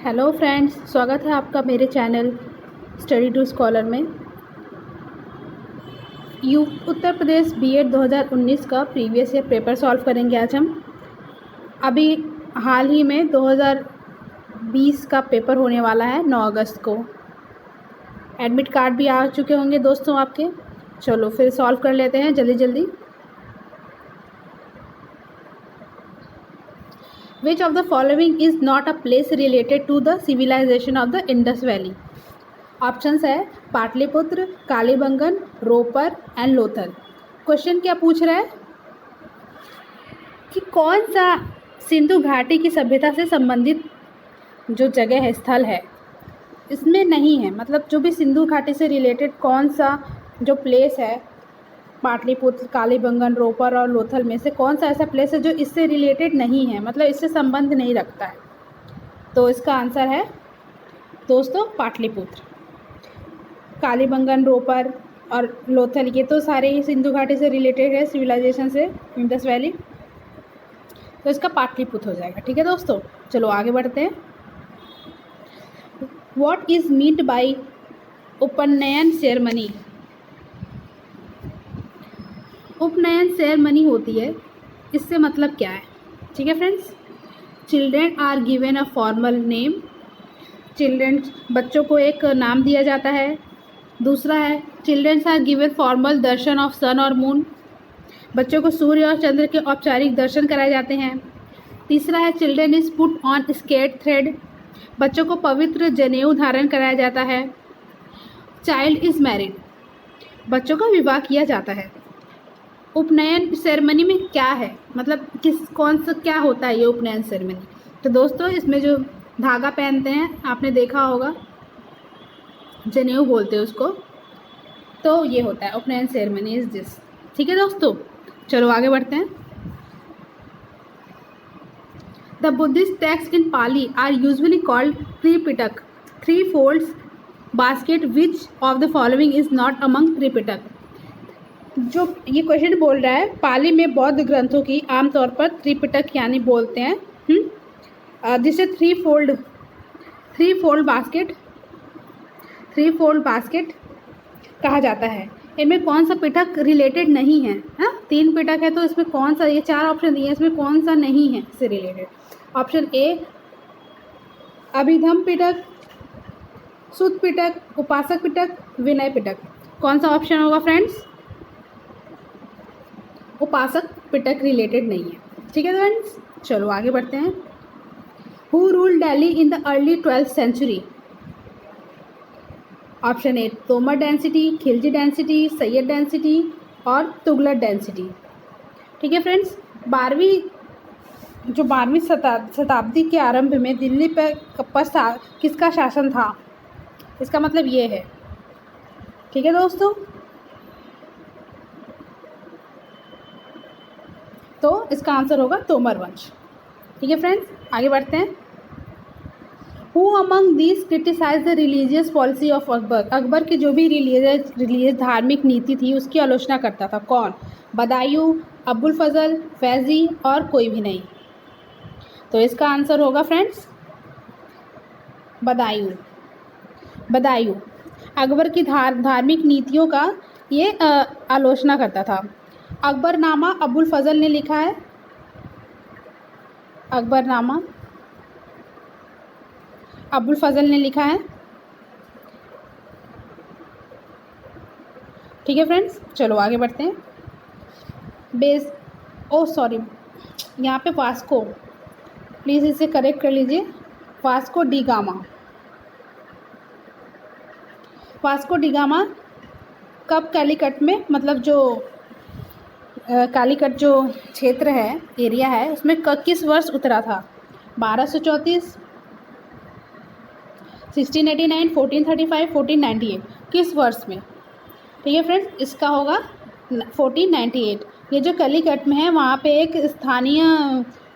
Hello friends, स्वागत है आपका मेरे चैनल स्टडी टू स्कॉलर में। उत्तर प्रदेश बीएड 2019 का प्रीवियस ईयर पेपर सॉल्व करेंगे आज हम। अभी हाल ही में 2020 का पेपर होने वाला है 9 अगस्त को। एडमिट कार्ड भी आ चुके होंगे दोस्तों आपके। चलो फिर सॉल्व कर लेते हैं जल्दी जल्दी। Which of the following is not a place related to the civilization of the Indus Valley? Options है पाटलिपुत्र, कालीबंगन, रोपर एंड लोथल। क्वेश्चन क्या पूछ रहा है कि कौन सा सिंधु घाटी की सभ्यता से संबंधित जो जगह है, स्थल है, इसमें नहीं है। मतलब जो भी सिंधु घाटी से रिलेटेड कौन सा जो प्लेस है, पाटलिपुत्र, कालीबंगन, रोपर और लोथल में से कौन सा ऐसा प्लेस है जो इससे रिलेटेड नहीं है, मतलब इससे संबंध नहीं रखता है। तो इसका आंसर है दोस्तों पाटलिपुत्र। कालीबंगन, रोपर और लोथल ये तो सारे ही सिंधु घाटी से रिलेटेड है, सिविलाइजेशन से, इंडस वैली। तो इसका पाटलिपुत्र हो जाएगा। ठीक है दोस्तों, चलो आगे बढ़ते हैं। What is meant by upanayana ceremony? Upanayana ceremony होती है, इससे मतलब क्या है? ठीक है friends, children are given a formal name. Children, बच्चों को एक नाम दिया जाता है। दूसरा है children are given formal darshan of sun और मून। बच्चों को सूर्य और चंद्र के औपचारिक दर्शन कराए जाते हैं। तीसरा है children is put on sacred thread. बच्चों को पवित्र जनेऊ धारण कराया जाता है। चाइल्ड इज मैरिड, बच्चों का विवाह किया जाता है। उपनयन सेरेमनी में क्या है, मतलब कौन सा क्या होता है ये उपनयन सेरेमनी? तो दोस्तों इसमें जो धागा पहनते हैं आपने देखा होगा, जनेऊ बोलते हैं उसको। तो ये होता है उपनयन सेरेमनी इज दिस। ठीक है दोस्तों, चलो आगे बढ़ते हैं। The Buddhist text in Pali are usually called Tripitaka, three folds basket. Which of the following is not among Tripitaka? जो ये क्वेश्चन बोल रहा है, पाली में बौद्ध ग्रंथों की आमतौर पर त्रिपिटक यानी बोलते हैं, जिसे थ्री फोल्ड बास्केट कहा जाता है। इनमें कौन सा पिटक रिलेटेड नहीं है? हाँ, 3 पिटक है, तो इसमें कौन सा, ये 4 ऑप्शन दिए हैं, इसमें कौन सा नहीं है इससे रिलेटेड? ऑप्शन ए अभिधम पिटक, सुत पिटक, उपासक पिटक, विनय पिटक। कौन सा ऑप्शन होगा फ्रेंड्स? उपासक पिटक रिलेटेड नहीं है। ठीक है फ्रेंड्स, चलो आगे बढ़ते हैं। Who ruled Delhi in the early 12th century? Option A Tomar dynasty, Khilji dynasty, Sayyid dynasty और तुगलक डेंसिटी। ठीक है फ्रेंड्स, 12वीं शताब्दी के आरंभ में दिल्ली पर किसका शासन था? इसका मतलब ये है। ठीक है दोस्तों, तो इसका आंसर होगा तोमर वंश। ठीक है फ्रेंड्स, आगे बढ़ते हैं। Who among these criticize the religious policy of Akbar? Akbar की जो भी रिलीजियस धार्मिक नीति थी उसकी आलोचना करता था। कौन? बदायूं, अबुल फजल, फैजी और कोई भी नहीं। तो इसका आंसर होगा फ्रेंड्स बदायूं। अकबर की धार्मिक नीतियों का ये आलोचना करता था। अकबरनामा अबुल फजल ने लिखा है। अकबरनामा अबुल फजल ने लिखा है। ठीक है फ्रेंड्स, चलो आगे बढ़ते हैं। यहाँ पे वास्को, प्लीज़ इसे करेक्ट कर लीजिए। वास्को डी गामा कब कैलीकट में, मतलब जो कालीकट जो क्षेत्र है, एरिया है, उसमें किस वर्ष उतरा था? 1234, 1689, 1435, 1498। किस वर्ष में? ठीक है फ्रेंड्स, इसका होगा 1498। ये जो कालीकट में है वहाँ पे एक स्थानीय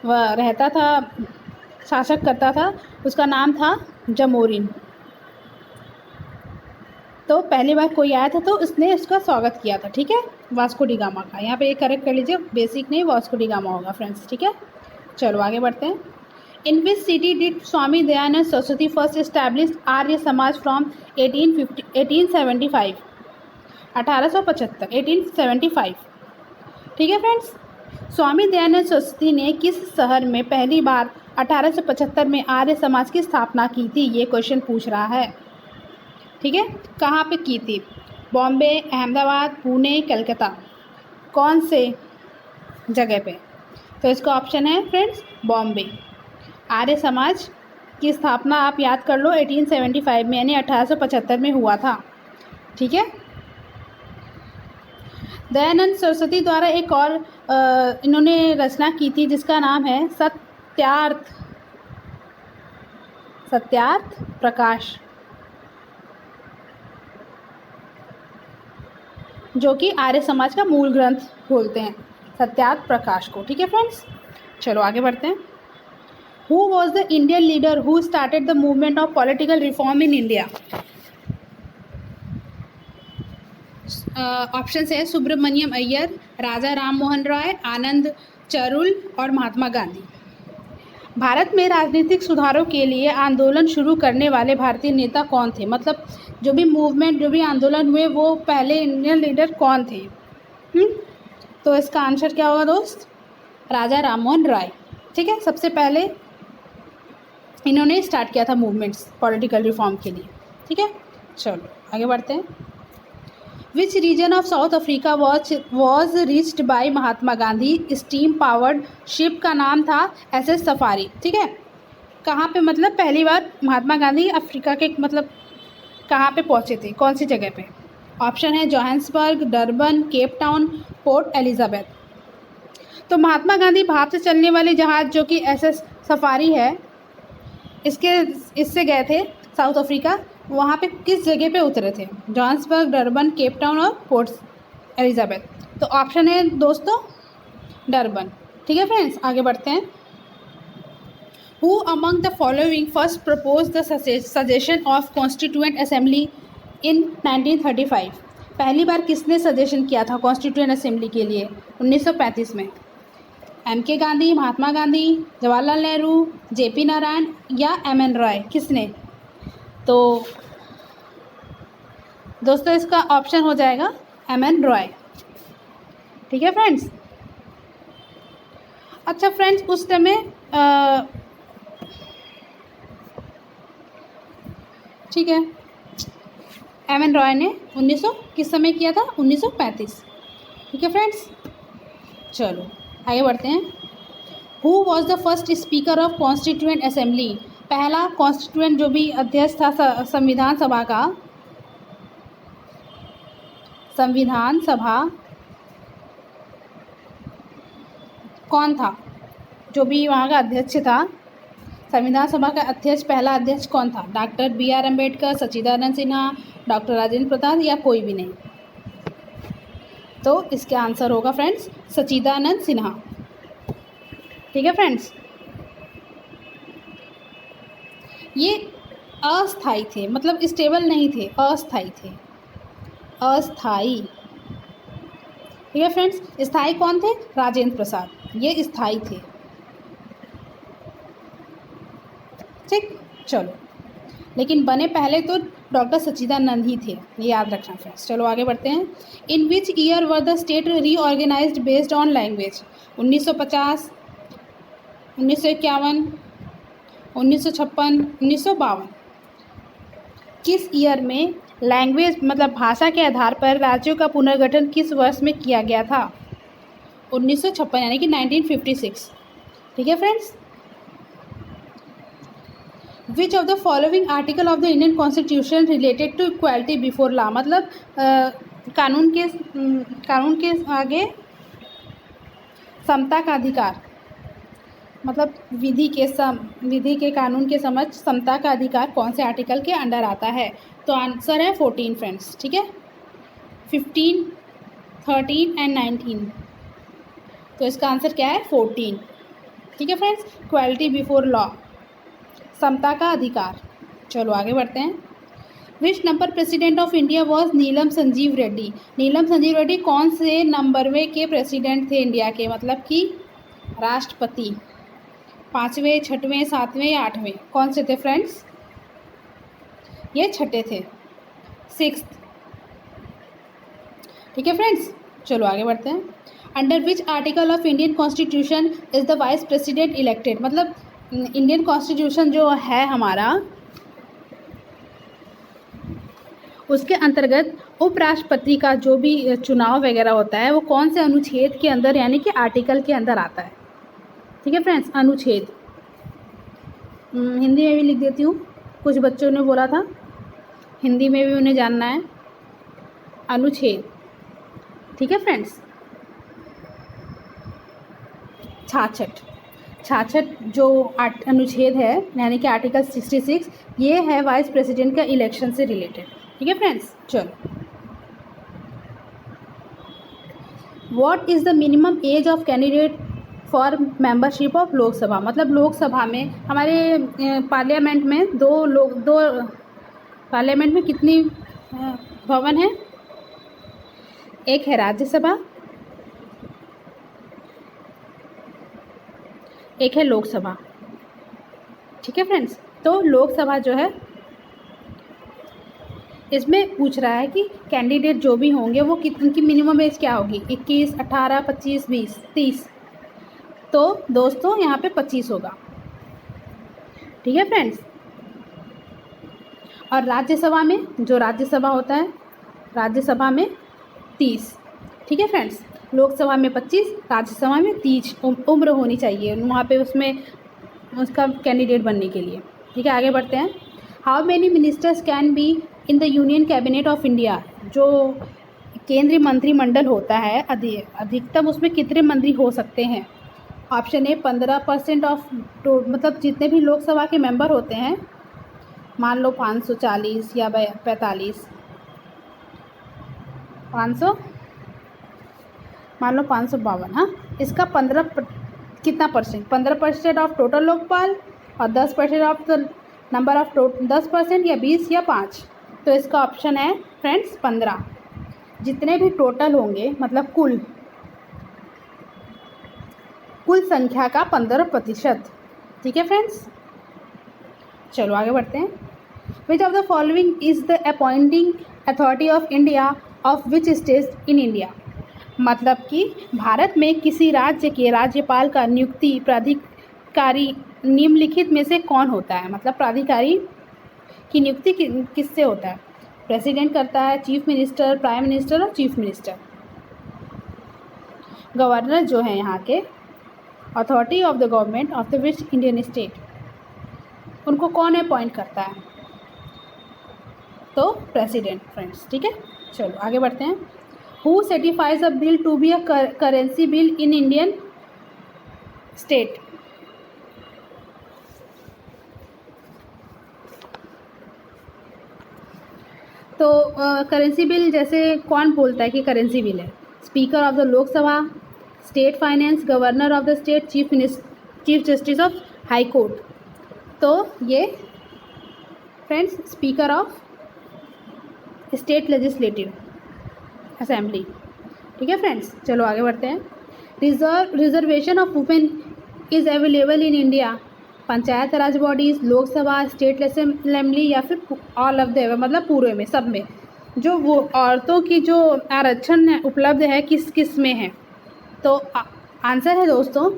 रहता था, शासक करता था, उसका नाम था जमोरिन। तो पहली बार कोई आया था तो उसने इसका स्वागत किया था। ठीक है, वास्को डी गामा का। यहाँ पे एक करेक्ट कर लीजिए, बेसिक नहीं वास्को डी गामा होगा फ्रेंड्स। ठीक है, चलो आगे बढ़ते हैं। In which city did Swami Dayanand Saraswati first establish Arya Samaj from 1875? 1875, 1875। ठीक है फ्रेंड्स, स्वामी दयानंद सरस्वती ने किस शहर में पहली बार 1875 में आर्य समाज की स्थापना की थी? ये क्वेश्चन पूछ रहा है। ठीक है, कहाँ पे की थी? बॉम्बे, अहमदाबाद, पुणे, कलकत्ता, कौन से जगह पे? तो इसका ऑप्शन है फ्रेंड्स बॉम्बे। आर्य समाज की स्थापना आप याद कर लो 1875 में, यानी 1875 में हुआ था। ठीक है, दयानंद सरस्वती द्वारा एक और इन्होंने रचना की थी जिसका नाम है सत्यार्थ प्रकाश, जो कि आर्य समाज का मूल ग्रंथ बोलते हैं, सत्यार्थ प्रकाश को। ठीक है फ्रेंड्स, चलो आगे बढ़ते हैं। Who was the Indian leader who started the movement of political reform in India? Option है सुब्रमण्यम अय्यर, राजा राम मोहन राय, आनंद चरुल और महात्मा गांधी। भारत में राजनीतिक सुधारों के लिए आंदोलन शुरू करने वाले भारतीय नेता कौन थे? मतलब जो भी मूवमेंट, जो भी आंदोलन हुए, वो पहले इंडियन लीडर कौन थे? तो इसका आंसर क्या होगा दोस्त? राजा राम मोहन राय। ठीक है, सबसे पहले इन्होंने स्टार्ट किया था मूवमेंट्स पॉलिटिकल रिफॉर्म के लिए। ठीक है, चलो आगे बढ़ते हैं। Which region of south Africa was reached by Mahatma Gandhi steam powered ship? का नाम था SS सफारी। ठीक है, कहाँ पे मतलब पहली बार महात्मा गांधी अफ्रीका के मतलब कहाँ पे पहुँचे थे, कौन सी जगह पे? ऑप्शन है Johannesburg, Durban, Cape Town, port Elizabeth. तो महात्मा गांधी भाप से चलने वाले जहाज़ जो कि SS सफारी है, इससे गए थे साउथ अफ्रीका। वहाँ पे किस जगह पे उतरे थे? जोहान्सबर्ग, डरबन, केप टाउन और पोर्ट एलिजाबेथ। तो ऑप्शन है दोस्तों डरबन। ठीक है फ्रेंड्स, आगे बढ़ते हैं। Who among the following first propose the suggestion of constituent assembly in 1935? पहली बार किसने सजेशन किया था कॉन्स्टिट्यूएंट असेंबली के लिए 1935 में? MK गांधी, महात्मा गांधी, जवाहरलाल नेहरू, JP नारायण या MN रॉय? किसने? तो दोस्तों इसका ऑप्शन हो जाएगा MN रॉय। ठीक है फ्रेंड्स, अच्छा फ्रेंड्स, उस समय ठीक है, MN रॉय ने 1900 किस समय किया था? 1935। ठीक है फ्रेंड्स, चलो आगे बढ़ते हैं। Who was the first speaker of constituent assembly? पहला कॉन्स्टिट्यूएंट जो भी अध्यक्ष था संविधान सभा कौन था? जो भी वहाँ का अध्यक्ष था, संविधान सभा का अध्यक्ष, पहला अध्यक्ष कौन था? डॉक्टर BR अम्बेडकर, सच्चिदानंद सिन्हा, डॉक्टर राजेंद्र प्रसाद या कोई भी नहीं? तो इसका आंसर होगा फ्रेंड्स सच्चिदानंद सिन्हा। ठीक है फ्रेंड्स, ये अस्थाई थे, मतलब स्टेबल नहीं थे, अस्थाई थे, अस्थाई। ठीक है फ्रेंड्स, स्थाई कौन थे? राजेंद्र प्रसाद, ये स्थाई थे। ठीक, चलो, लेकिन बने पहले तो डॉक्टर सच्चिदानंद ही थे, ये याद रखना फ्रेंड्स। चलो आगे बढ़ते हैं। In which year were the state reorganised based on language? 1950, 1951, 1956, 1952? किस ईयर में लैंग्वेज मतलब भाषा के आधार पर राज्यों का पुनर्गठन किस वर्ष में किया गया था? 1956 यानी कि 1956। ठीक है friends, which of the following article of the Indian constitution related to equality before law? मतलब कानून के आगे समता का अधिकार, मतलब विधि के कानून के समझ समता का अधिकार कौन से आर्टिकल के अंडर आता है? तो आंसर है 14 फ्रेंड्स। ठीक है, 15, 13 एंड 19। तो इसका आंसर क्या है? 14। ठीक है फ्रेंड्स, इक्वालिटी बिफोर लॉ, समता का अधिकार। चलो आगे बढ़ते हैं। Which number president of India was Neelam Sanjiva Reddy? Neelam Sanjiva Reddy कौन से नंबरवे के प्रेसिडेंट थे इंडिया के, मतलब कि राष्ट्रपति? 5वें, 6वें, 7वें या 8वें? कौन से थे फ्रेंड्स? ये छठे थे, 6th। ठीक है फ्रेंड्स, चलो आगे बढ़ते हैं। Under which article of Indian constitution is the vice president elected? मतलब इंडियन कॉन्स्टिट्यूशन जो है हमारा, उसके अंतर्गत उपराष्ट्रपति का जो भी चुनाव वगैरह होता है वो कौन से अनुच्छेद के अंदर यानी कि आर्टिकल के अंदर आता है? ठीक है फ्रेंड्स, अनुच्छेद। हिंदी में भी लिख देती हूँ, कुछ बच्चों ने बोला था हिंदी में भी उन्हें जानना है। अनुच्छेद, ठीक है फ्रेंड्स। 66 जो अनुच्छेद है यानी कि आर्टिकल 66, ये है वाइस प्रेसिडेंट का इलेक्शन से रिलेटेड। ठीक है फ्रेंड्स, चलो। What is the minimum age of candidate for membership of Lok Sabha? मतलब लोकसभा में हमारे पार्लियामेंट में दो पार्लियामेंट में कितनी भवन है? एक है राज्यसभा, एक है लोकसभा। ठीक है फ्रेंड्स, तो लोकसभा जो है इसमें पूछ रहा है कि कैंडिडेट जो भी होंगे वो उनकी मिनिमम एज क्या होगी? 21, 18, 25, 20, 30। तो दोस्तों यहाँ पे 25 होगा। ठीक है फ्रेंड्स, और राज्यसभा में, जो राज्यसभा होता है, राज्यसभा में 30। ठीक है फ्रेंड्स, लोकसभा में 25, राज्यसभा में 30 उम्र होनी चाहिए वहाँ पे उसमें उसका कैंडिडेट बनने के लिए। ठीक है, आगे बढ़ते हैं। How many ministers can be in the union cabinet of India? जो केंद्रीय मंत्रिमंडल होता है अधिकतम उसमें कितने मंत्री हो सकते हैं? ऑप्शन ए 15% ऑफ मतलब जितने भी लोकसभा के मेंबर होते हैं, मान लो 540 या 45, 500, मान लो 552। हाँ, इसका 15 कितना परसेंट? 15% ऑफ टोटल लोकपाल और 10% ऑफ द नंबर ऑफ 10% या 20 या 5? तो इसका ऑप्शन है फ्रेंड्स 15। जितने भी टोटल होंगे मतलब कुल संख्या का 15%। ठीक है फ्रेंड्स, चलो आगे बढ़ते हैं। Which of the following is the appointing authority of India of which state in India? मतलब कि भारत में किसी राज्य के राज्यपाल का नियुक्ति प्राधिकारी निम्नलिखित में से कौन होता है? मतलब प्राधिकारी की नियुक्ति किससे होता है? प्रेसिडेंट करता है, चीफ मिनिस्टर, प्राइम मिनिस्टर और चीफ मिनिस्टर। गवर्नर जो है यहाँ के, authority of the government of the which Indian state, उनको कौन अपॉइंट करता है? तो प्रेसिडेंट फ्रेंड्स। ठीक है, चलो आगे बढ़ते हैं। Who certifies a bill to be a currency bill in Indian state? तो करेंसी बिल जैसे कौन बोलता है कि करेंसी बिल है? Speaker of the Lok Sabha, state finance, governor of the state, chief justice of high court. तो ये friends speaker of state legislative assembly. ठीक है फ्रेंड्स, चलो आगे बढ़ते हैं। Reservation of women is available in India? Panchayat raj bodies, Lok Sabha, state assembly या फिर ऑल ऑफ द, मतलब पूरे में, सब में जो वो औरतों की जो आरक्षण है उपलब्ध है किस किस में है? तो आंसर है दोस्तों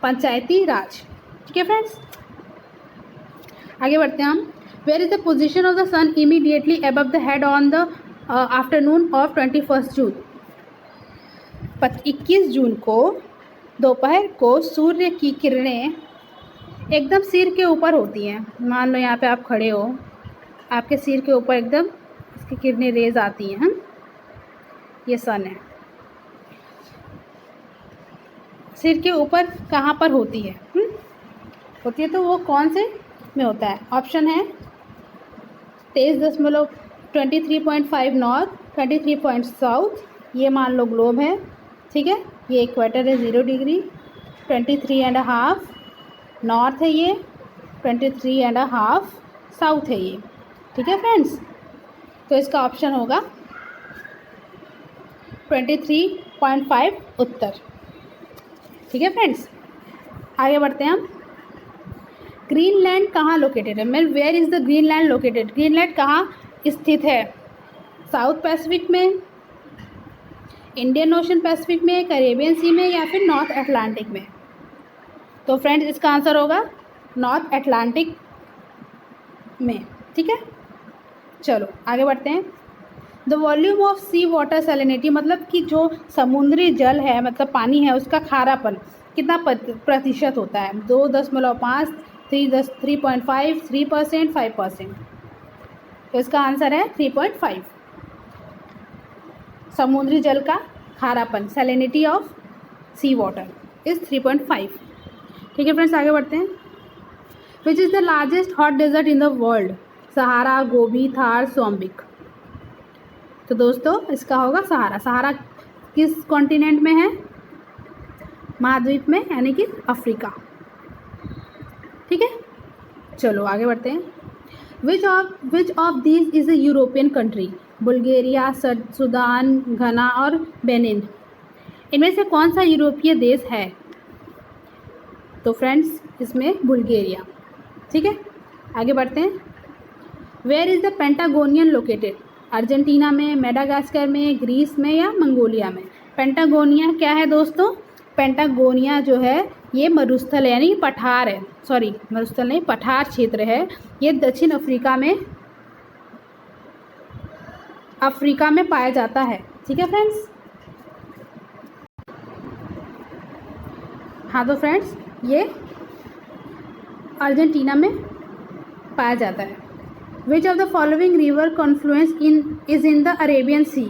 पंचायती राज। ठीक है फ्रेंड्स, आगे बढ़ते हैं हम। Where is the position of the sun immediately above the head on the afternoon of 21 June? 21 जून को दोपहर को सूर्य की किरणें एकदम सिर के ऊपर होती हैं। मान लो यहाँ पे आप खड़े हो, आपके सिर के ऊपर एकदम इसकी किरणें रेज आती हैं। ये सन है, सिर के ऊपर कहाँ पर होती है? होती है तो वो कौन से में होता है? ऑप्शन है 23.5 नॉर्थ, 23 साउथ, ये मान लो ग्लोब है। ठीक है, ये इक्वेटर है 0 डिग्री, 23.5 नॉर्थ है ये, 23.5 साउथ है ये। ठीक है फ्रेंड्स, तो इसका ऑप्शन होगा 23.5 उत्तर। ठीक है फ्रेंड्स, आगे बढ़ते हैं हम। ग्रीनलैंड कहाँ लोकेटेड है, मतलब where is the Greenland located, Greenland कहाँ स्थित है, साउथ पैसिफिक में, इंडियन ओशन पैसिफिक में, कैरेबियन सी में, या फिर नॉर्थ अटलांटिक में। तो फ्रेंड्स इसका आंसर होगा नॉर्थ अटलांटिक में। ठीक है, चलो आगे बढ़ते हैं। The volume of sea water salinity, मतलब कि जो समुद्री जल है, मतलब पानी है, उसका खारापन कितना प्रतिशत होता है, 2.5, 3.5, 3%, 5%। तो इसका आंसर है 3.5। समुद्री जल का खारापन, salinity of sea water is 3.5। ठीक है फ्रेंड्स, आगे बढ़ते हैं। Which is the largest hot desert in the world, Sahara, Gobi, Thar, सोम्बिक। तो दोस्तों इसका होगा सहारा। सहारा किस कॉन्टिनेंट में है, महाद्वीप में, यानी कि अफ्रीका। ठीक है, चलो आगे बढ़ते हैं। Which of these is a European country, Bulgaria, Sudan, घना और बेनिन। इनमें से कौन सा यूरोपीय देश है? तो फ्रेंड्स इसमें बुल्गारिया। ठीक है, आगे बढ़ते हैं। Where is the Patagonian located, Argentina में, मेडागास्कर में, ग्रीस में, या मंगोलिया में। पेंटागोनिया क्या है दोस्तों? पेंटागोनिया जो है ये मरुस्थल है, यानी पठार है, सॉरी मरुस्थल नहीं, पठार क्षेत्र है। ये दक्षिण अफ्रीका में पाया जाता है। ठीक है फ्रेंड्स, हाँ तो फ्रेंड्स ये अर्जेंटीना में पाया जाता है। Which of the following river confluence is in the Arabian sea.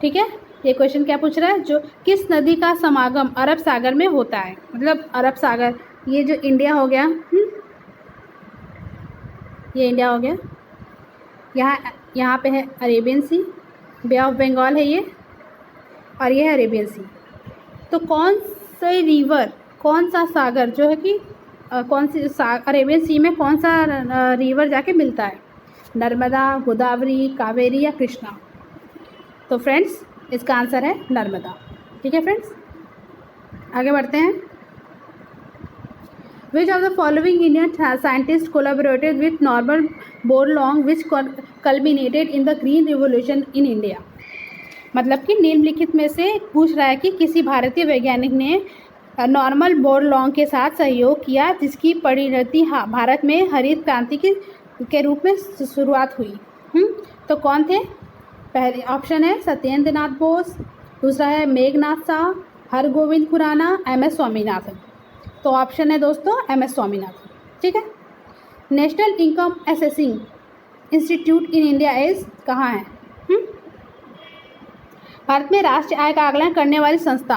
ठीक है, ये क्वेश्चन क्या पूछ रहा है, जो किस नदी का समागम अरब सागर में होता है, मतलब अरब सागर, ये जो इंडिया हो गया, ये इंडिया हो गया, यहाँ पे है Arabian sea, bay of Bengal है ये, और ये है अरेबियन सी। तो कौन सा सागर जो है कि अरेबियन सी में कौन सा रिवर जाके मिलता है, नर्मदा, गोदावरी, कावेरी या कृष्णा। तो फ्रेंड्स इसका आंसर है नर्मदा। ठीक है फ्रेंड्स, आगे बढ़ते हैं। Which of the following Indian scientist collaborated with Norman Borlaug which culminated in the green revolution in India. मतलब कि निम्नलिखित में से पूछ रहा है कि किसी भारतीय वैज्ञानिक ने नॉर्मन बोरलॉन्ग के साथ सहयोग किया जिसकी परिणति भारत में हरित क्रांति के रूप में शुरुआत हुई। तो कौन थे? पहले ऑप्शन है सत्येंद्र नाथ बोस, दूसरा है मेघनाथ शाह, हरगोविंद खुराना, MS स्वामीनाथन। तो ऑप्शन है दोस्तों MS स्वामीनाथन। ठीक है, national income assessing institute in India is कहाँ है? भारत में राष्ट्रीय आय का आकलन करने वाली संस्था,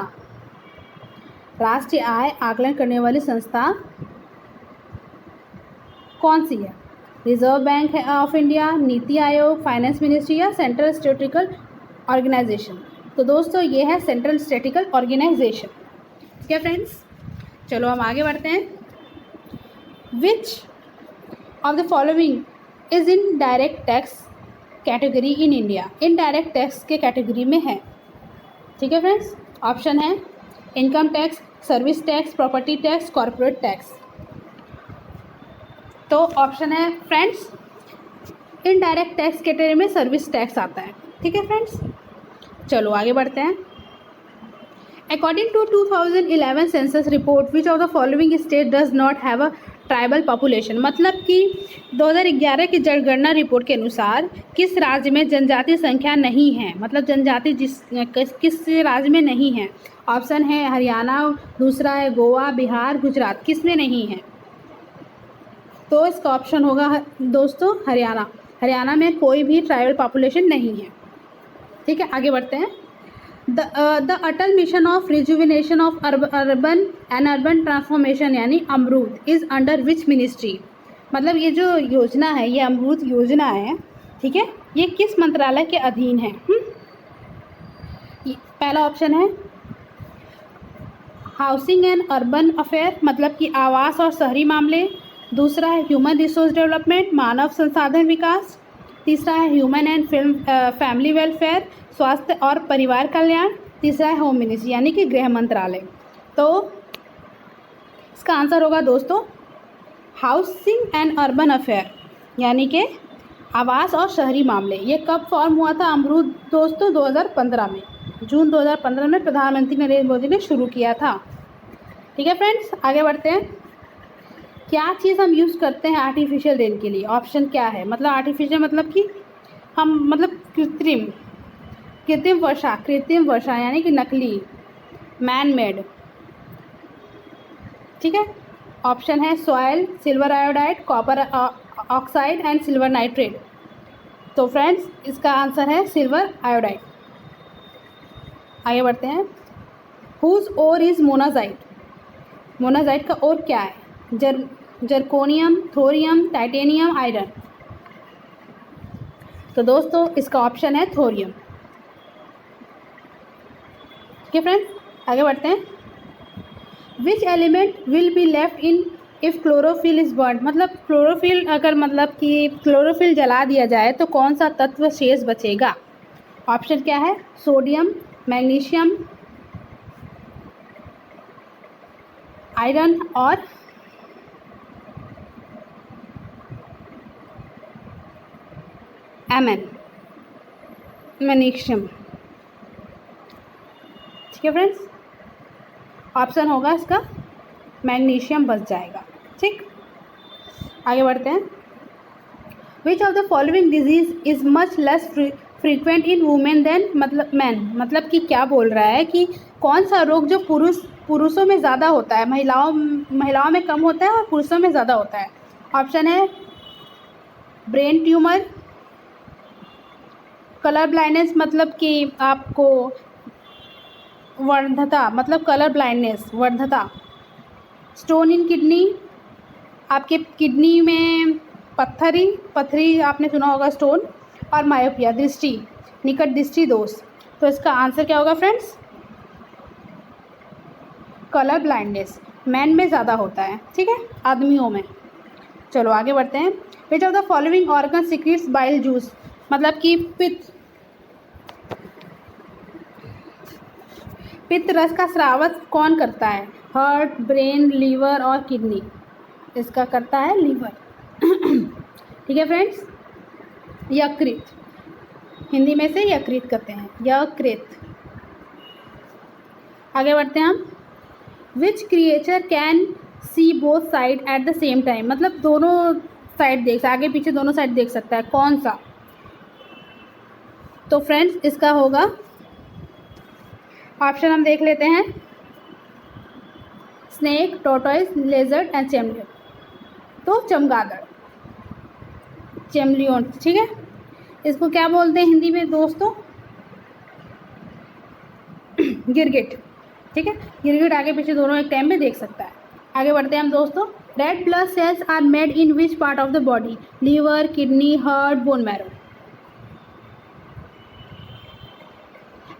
राष्ट्रीय आय आकलन करने वाली संस्था कौन सी है? Reserve bank of India, NITI Aayog, finance ministry या सेंट्रल स्टैटिस्टिकल ऑर्गेनाइजेशन। तो दोस्तों ये है सेंट्रल स्टैटिस्टिकल ऑर्गेनाइजेशन। ठीक है फ्रेंड्स, चलो हम आगे बढ़ते हैं। Which of the following is indirect tax category in India, indirect tax के कैटेगरी में है। ठीक है फ्रेंड्स, ऑप्शन है income tax, service tax, property tax, corporate tax. तो ऑप्शन है फ्रेंड्स इनडायरेक्ट टैक्स कैटेगरी में सर्विस टैक्स आता है। ठीक है फ्रेंड्स, चलो आगे बढ़ते हैं। According to 2011 census report which of the following state does not have a tribal population. मतलब कि 2011 की जनगणना रिपोर्ट के अनुसार किस राज्य में जनजाति संख्या नहीं है, मतलब जनजाति किस राज्य में नहीं है। ऑप्शन है हरियाणा, दूसरा है गोवा, बिहार, गुजरात। किस में नहीं है? तो इसका ऑप्शन होगा दोस्तों हरियाणा। हरियाणा में कोई भी ट्राइबल पॉपुलेशन नहीं है। ठीक है, आगे बढ़ते हैं। The Atal mission of rejuvenation of urban and urban transformation यानी अमरूत इज़ अंडर विच मिनिस्ट्री। मतलब ये जो योजना है, ये अमरूत योजना है, ठीक है, ये किस मंत्रालय के अधीन है? पहला ऑप्शन है हाउसिंग एंड अर्बन अफेयर, मतलब कि आवास और शहरी मामले। दूसरा है ह्यूमन रिसोर्स डेवलपमेंट, मानव संसाधन विकास। तीसरा है ह्यूमन एंड फैमिली वेलफेयर, स्वास्थ्य और परिवार कल्याण। तीसरा है होम मिनिस्ट्री यानी कि गृह मंत्रालय। तो इसका आंसर होगा दोस्तों हाउसिंग एंड अर्बन अफेयर, यानी कि आवास और शहरी मामले। ये कब फॉर्म हुआ था अमरूद दोस्तों? 2015 में, जून 2015 में प्रधानमंत्री नरेंद्र मोदी ने शुरू किया था। ठीक है फ्रेंड्स, आगे बढ़ते हैं। क्या चीज़ हम यूज़ करते हैं आर्टिफिशियल रेन के लिए? ऑप्शन क्या है? मतलब आर्टिफिशियल मतलब कि हम मतलब कृत्रिम वर्षा यानी कि नकली, मैन मेड। ठीक है, ऑप्शन है soil, silver iodide, copper oxide and silver nitrate. तो फ्रेंड्स इसका आंसर है सिल्वर आयोडाइड। आगे बढ़ते हैं। Whose ore is monazite? Monazite का ओर क्या है? Zirconium, thorium, titanium, iron. तो दोस्तों इसका ऑप्शन है थोरियम। ठीक है फ्रेंड्स, आगे बढ़ते हैं। Which element will be left in if chlorophyll is burn? मतलब क्लोरोफिल अगर मतलब कि क्लोरोफिल जला दिया जाए तो कौन सा तत्व शेष बचेगा? ऑप्शन क्या है? सोडियम, मैग्नीशियम, आयरन और मैग्नीशियम। ठीक है फ्रेंड्स, ऑप्शन होगा इसका मैग्नीशियम बच जाएगा। ठीक, आगे बढ़ते हैं। Which of the following disease is much less frequent in women than मतलब मैन? मतलब कि क्या बोल रहा है कि कौन सा रोग जो पुरुषों में ज़्यादा होता है, महिलाओं में कम होता है और पुरुषों में ज़्यादा होता है। ऑप्शन है ब्रेन ट्यूमर, कलर ब्लाइंडनेस मतलब कि आपको वर्धता मतलब कलर ब्लाइंडनेस वर्धता, स्टोन इन किडनी, आपके किडनी में पत्थरी आपने सुना होगा स्टोन, और मायोपिया निकट दृष्टि दोष। तो इसका आंसर क्या होगा फ्रेंड्स? कलर ब्लाइंडनेस मैन में ज़्यादा होता है। ठीक है, आदमियों में। चलो आगे बढ़ते हैं। Which of the following organ secrets bile juice? मतलब कि पित्त रस का स्राव कौन करता है? हार्ट, ब्रेन, लीवर और किडनी। इसका करता है लीवर। ठीक है फ्रेंड्स, यकृत, हिंदी में से यकृत कहते हैं, यकृत। आगे बढ़ते हैं हम। Which creature can see both side at the same time? मतलब दोनों साइड आगे पीछे दोनों साइड देख सकता है, कौन सा? तो फ्रेंड्स इसका होगा, ऑप्शन हम देख लेते हैं, स्नेक, टोर्टोइस, लेजर्ड एंड चैमलियन। तो चमगादड़, चैमलियन। ठीक है, इसको क्या बोलते हैं हिंदी में दोस्तों? गिरगिट। ठीक है, गिरगिट आगे पीछे दोनों एक टाइम में देख सकता है। आगे बढ़ते हैं हम दोस्तों। Red blood cells are made in which part of the body? Liver, kidney, heart, bone marrow.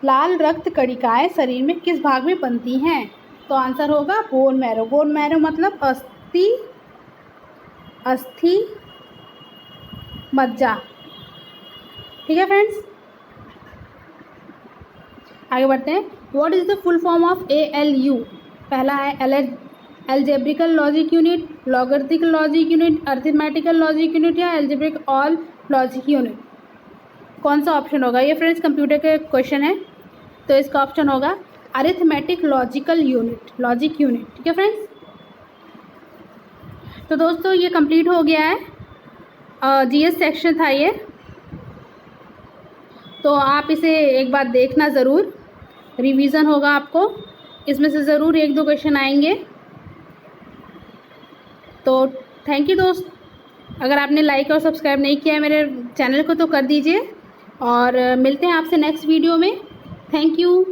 लाल रक्त कणिकाएं शरीर में किस भाग में बनती हैं? तो आंसर होगा बोन मैरो। बोन मैरो मतलब अस्थि मज्जा। ठीक है फ्रेंड्स, आगे बढ़ते हैं। What is the full form of ALU? पहला है algebraical logic unit, logarithmic logic unit, arithmetical logic unit या एल्जेब्रिक ऑल लॉजिक यूनिट। कौन सा ऑप्शन होगा? ये फ्रेंड्स कंप्यूटर के क्वेश्चन है, तो इसका ऑप्शन होगा arithmetic logical unit, logic unit. ठीक है फ्रेंड्स, तो दोस्तों ये कंप्लीट हो गया है, GS सेक्शन था ये, तो आप इसे एक बार देखना ज़रूर, रिवीजन होगा आपको, इसमें से ज़रूर 1-2 क्वेश्चन आएंगे। तो थैंक यू दोस्त, अगर आपने लाइक और सब्सक्राइब नहीं किया है मेरे चैनल को तो कर दीजिए, और मिलते हैं आपसे नेक्स्ट वीडियो में। Thank you.